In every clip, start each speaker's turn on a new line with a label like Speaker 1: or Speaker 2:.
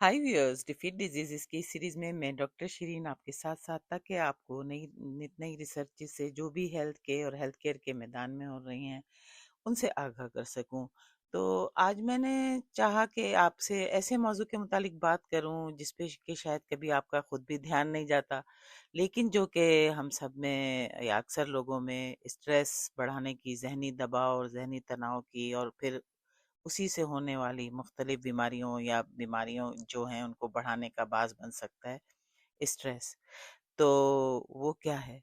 Speaker 1: हाय viewers, defeat diseases की इस series में मैं डॉक्टर शिरीन आपके साथ साथ ताकि आपको नई नित नई रिसर्च से जो भी हेल्थ के और हेल्थ केयर के मैदान में हो रही हैं उनसे आगाह कर सकूं। तो आज मैंने चाहा कि आपसे ऐसे मौजू के मुतालिक बात करूं जिस पे कि शायद कभी आपका खुद भी ध्यान नहीं जाता, लेकिन जो कि हम सब में या अक्सर लोगों में स्ट्रेस बढ़ाने की, जहनी दबाव और जहनी तनाव की, और फिर उसी से होने वाली मुख्तलिफ बीमारियों या बीमारियों जो हैं उनको बढ़ाने का बाज़ बन सकता है, स्ट्रेस। तो वो क्या है?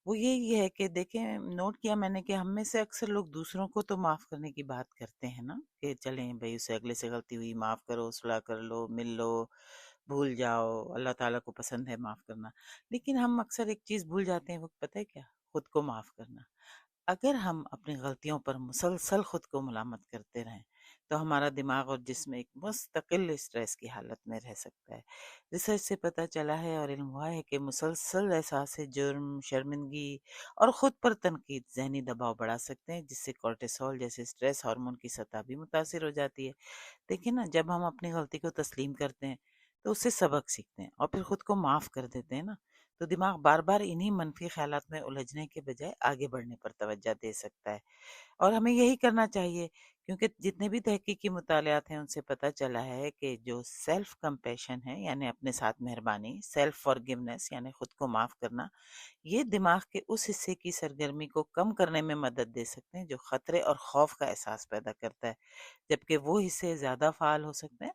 Speaker 1: वो यही है कि देखें, नोट किया मैंने कि हम में से अक्सर लोग दूसरों को तो माफ़ करने की बात करते हैं ना, कि चलें भई उससे अगले से गलती हुई माफ़ करो, सुलह कर लो, मिल लो, भूल जाओ, अल्लाह ताला को पसंद है माफ़ करना। लेकिन हम अक्सर एक चीज़ भूल जाते हैं, वो पता है क्या? खुद को माफ़ करना। अगर हम अपनी गलतियों पर मुसलसल खुद को मलामत करते रहें तो हमारा दिमाग और जिस्म एक मुस्तकिल स्ट्रेस की हालत में रह सकता है। रिसर्च से पता चला है और इल्म हुआ है कि मुसलसल एहसास जुर्म, शर्मिंदगी और खुद पर तनकीद जहनी दबाव बढ़ा सकते हैं, जिससे कोर्टिसोल जैसे स्ट्रेस हार्मोन की सतह भी मुतासिर हो जाती है। देखिए ना, जब हम अपनी गलती को तस्लीम करते हैं तो उससे सबक सीखते हैं और फिर खुद को माफ़ कर देते हैं ना, तो दिमाग बार बार इन्हीं मनफी ख्यालात में उलझने के बजाय आगे बढ़ने पर तवज्जो दे सकता है। और हमें यही करना चाहिए, क्योंकि जितने भी तहकीकी मुतालियात हैं उनसे पता चला है कि जो सेल्फ कंपैशन है यानी अपने साथ मेहरबानी, सेल्फ फॉरगिवनेस यानी खुद को माफ़ करना, ये दिमाग के उस हिस्से की सरगर्मी को कम करने में मदद दे सकते हैं जो खतरे और खौफ का एहसास पैदा करता है, जबकि वो हिस्से ज़्यादा फ़ाल हो सकते हैं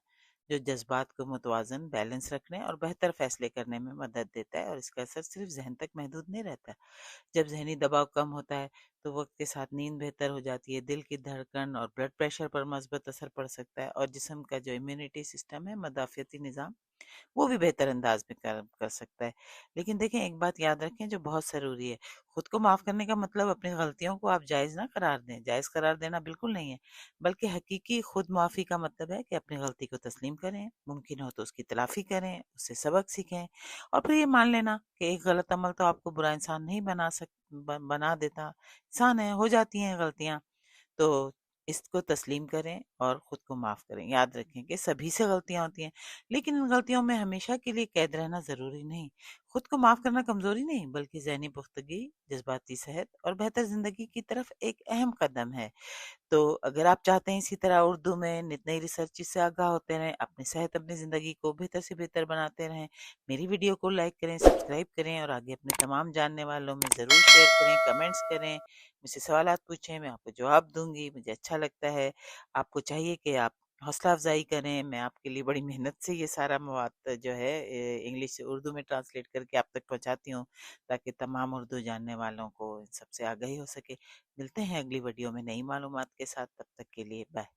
Speaker 1: जो जज़्बात को मुतवाज़न, बैलेंस रखने और बेहतर फ़ैसले करने में मदद देता है, और इसका असर सिर्फ़ ज़हन तक महदूद नहीं रहता। जब ज़हनी दबाव कम होता है तो वक्त के साथ नींद बेहतर हो जाती है, दिल की धड़कन और ब्लड प्रेशर पर मस्बत असर पड़ सकता है, और जिस्म का जो इम्यूनिटी सिस्टम है, मदाफ़ियती निज़ाम, वो भी बेहतर अंदाज में काम कर सकता है। लेकिन देखें, एक बात याद रखें जो बहुत ज़रूरी है, खुद को माफ़ करने का मतलब अपनी गलतियों को आप जायज़ ना करार दें। जायज़ करार देना बिल्कुल नहीं है, बल्कि हकीकी खुद माफ़ी का मतलब है कि अपनी गलती को तस्लीम करें, मुमकिन हो तो उसकी तलाफ़ी करें, उससे सबक सीखें, और फिर ये मान लेना कि एक गलत अमल तो आपको बुरा इंसान नहीं बना देता। इंसान है, हो जाती हैं गलतियाँ। तो इसको तस्लीम करें और ख़ुद को माफ़ करें। याद रखें कि सभी से गलतियाँ होती हैं, लेकिन इन गलतियों में हमेशा के लिए कैद रहना ज़रूरी नहीं। ख़ुद को माफ़ करना कमज़ोरी नहीं, बल्कि ज़हनी पुख्तगी, जज़्बाती सेहत और बेहतर ज़िंदगी की तरफ एक अहम कदम है। तो अगर आप चाहते हैं इसी तरह उर्दू में नित नई रिसर्च से आगाह होते रहें, अपनी सेहत, अपनी ज़िंदगी को बेहतर से बेहतर बनाते रहें, मेरी वीडियो को लाइक करें, सब्सक्राइब करें और आगे अपने तमाम जानने वालों में ज़रूर शेयर करें, कमेंट्स करें, मुझसे सवालात पूछें, मैं आपको जवाब दूँगी। मुझे अच्छा लगता है। आपको चाहिए कि आप हौसला अफ़ज़ाई करें। मैं आपके लिए बड़ी मेहनत से ये सारा मवाद जो है इंग्लिश से उर्दू में ट्रांसलेट करके आप तक पहुँचाती हूँ, ताकि तमाम उर्दू जानने वालों को इन सबसे आगाही हो सके। मिलते हैं अगली वीडियो में नई मालूमात के साथ, तब तक के लिए बाय।